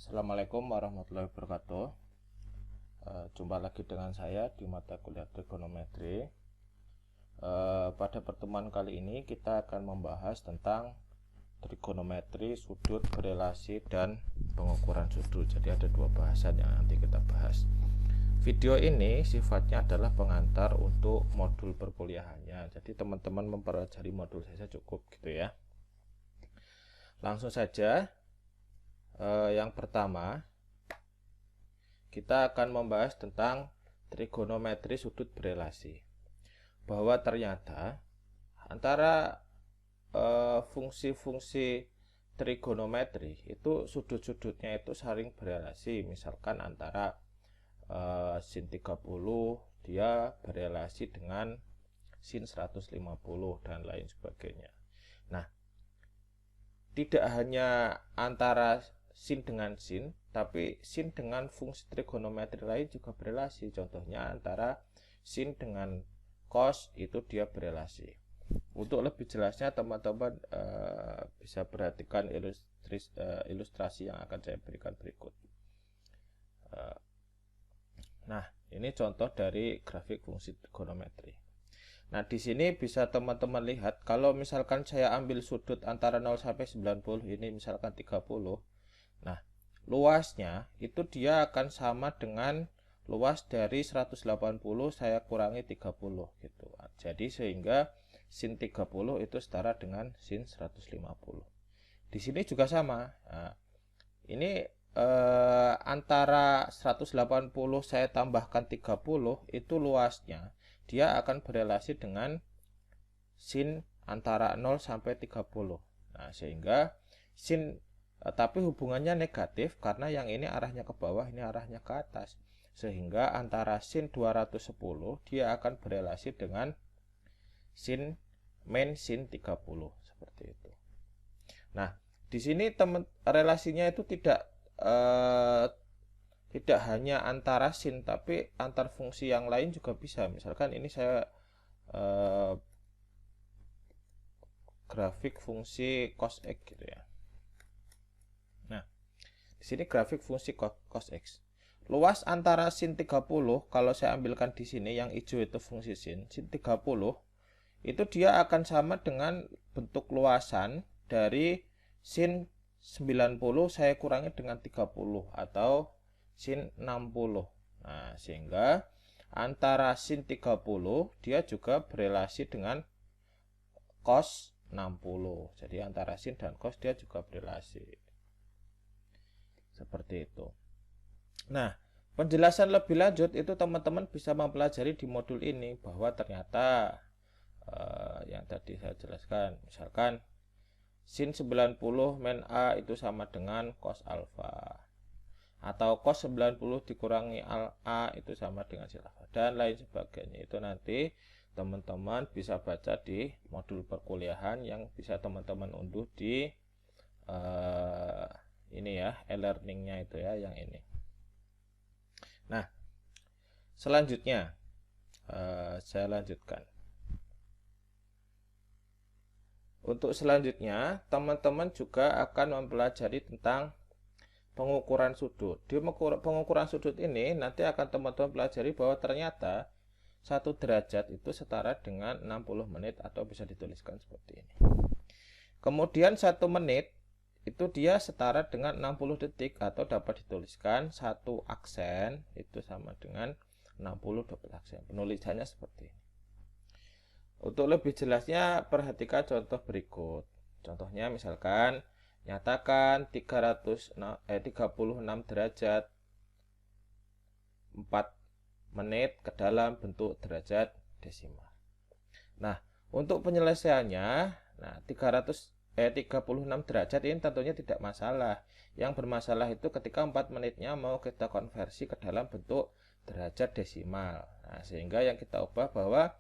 Assalamualaikum warahmatullahi wabarakatuh. Jumpa lagi dengan saya di mata kuliah trigonometri. Pada pertemuan kali ini kita akan membahas tentang trigonometri, sudut, berelasi, dan pengukuran sudut. Jadi ada dua bahasan yang nanti kita bahas. Video ini sifatnya adalah pengantar untuk modul perkuliahannya. Jadi teman-teman mempelajari modul saja cukup gitu ya. Langsung saja. Yang pertama, kita akan membahas tentang trigonometri sudut berelasi. Bahwa ternyata antara fungsi-fungsi trigonometri itu sudut-sudutnya itu saling berelasi. Misalkan antara sin 30 dia berelasi dengan sin 150 dan lain sebagainya. Nah, tidak hanya antara sin dengan sin, tapi sin dengan fungsi trigonometri lain juga berelasi. Contohnya antara sin dengan cos itu dia berelasi. Untuk lebih jelasnya teman-teman bisa perhatikan ilustrasi yang akan saya berikan berikut. Nah, ini contoh dari grafik fungsi trigonometri. Nah, di sini bisa teman-teman lihat kalau misalkan saya ambil sudut antara 0 sampai 90, ini misalkan 30. Nah, luasnya itu dia akan sama dengan luas dari 180 saya kurangi 30 gitu. Jadi sehingga sin 30 itu setara dengan sin 150. Di sini juga sama. Nah, ini antara 180 saya tambahkan 30 itu luasnya dia akan berelasi dengan sin antara 0 sampai 30. Nah, sehingga sin tapi hubungannya negatif karena yang ini arahnya ke bawah, ini arahnya ke atas. Sehingga antara sin 210 dia akan berelasi dengan sin min sin 30 seperti itu. Nah, di sini relasinya itu tidak hanya antara sin tapi antar fungsi yang lain juga bisa. Misalkan ini saya grafik fungsi cos x gitu ya. Nah, di sini grafik fungsi cos x. Luas antara sin 30 kalau saya ambilkan di sini yang hijau itu fungsi sin 30 itu dia akan sama dengan bentuk luasan dari sin 90 saya kurangi dengan 30 atau sin 60. Nah, sehingga antara sin 30 dia juga berelasi dengan cos 60. Jadi antara sin dan cos dia juga berelasi. Seperti itu. Nah, penjelasan lebih lanjut itu teman-teman bisa mempelajari di modul ini bahwa ternyata yang tadi saya jelaskan, misalkan sin 90 min A itu sama dengan cos alfa, atau cos 90 dikurangi A itu sama dengan sin alfa, dan lain sebagainya. Itu nanti teman-teman bisa baca di modul perkuliahan yang bisa teman-teman unduh di ini ya, e-learningnya itu ya, yang ini. Nah, selanjutnya saya lanjutkan. Untuk selanjutnya, teman-teman juga akan mempelajari tentang pengukuran sudut. Di pengukuran sudut ini nanti akan teman-teman pelajari bahwa ternyata 1 derajat itu setara dengan 60 menit atau bisa dituliskan seperti ini. Kemudian 1 menit itu dia setara dengan 60 detik atau dapat dituliskan 1 aksen itu sama dengan 60 double aksen. Penulisannya seperti ini. Untuk lebih jelasnya perhatikan contoh berikut. Contohnya misalkan nyatakan 36 derajat 4 menit ke dalam bentuk derajat desimal. Nah, untuk penyelesaiannya, nah 36 derajat ini tentunya tidak masalah. Yang bermasalah itu ketika 4 menitnya mau kita konversi ke dalam bentuk derajat desimal. Nah, sehingga yang kita ubah bahwa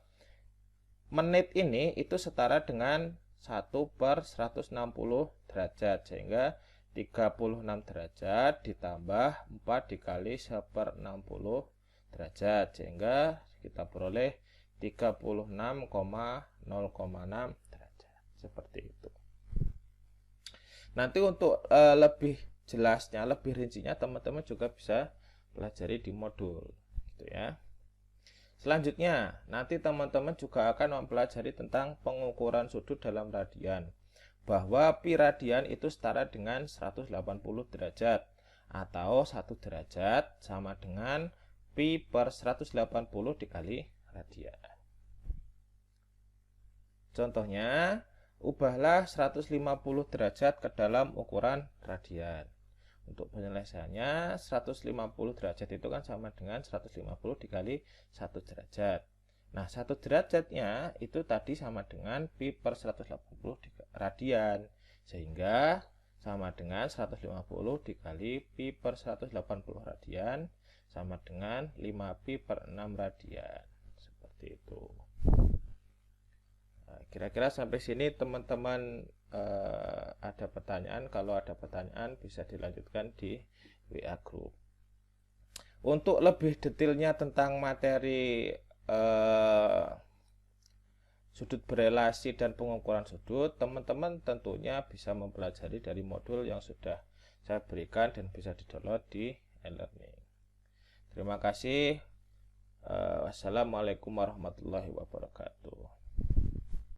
menit ini itu setara dengan 1/160 derajat, sehingga 36 derajat ditambah 4 dikali 1/60 derajat, sehingga kita peroleh 36,0,6 derajat. Seperti itu. Nanti untuk lebih jelasnya, lebih rincinya teman-teman juga bisa pelajari di modul gitu ya. Selanjutnya, nanti teman-teman juga akan mempelajari tentang pengukuran sudut dalam radian. Bahwa pi radian itu setara dengan 180 derajat atau 1 derajat sama dengan pi per 180 dikali radian. Contohnya, ubahlah 150 derajat ke dalam ukuran radian. Untuk penyelesaiannya 150 derajat itu kan sama dengan 150 dikali 1 derajat. Nah, 1 derajatnya itu tadi sama dengan pi per 180 radian. Sehingga sama dengan 150 dikali pi per 180 radian sama dengan 5 pi per 6 radian. Seperti itu. Kira-kira sampai sini teman-teman ada pertanyaan? Kalau ada pertanyaan bisa dilanjutkan di WA Group. Untuk lebih detailnya tentang materi sudut berelasi dan pengukuran sudut, teman-teman tentunya bisa mempelajari dari modul yang sudah saya berikan dan bisa di-download di e-learning. Terima kasih. Wassalamualaikum warahmatullahi wabarakatuh.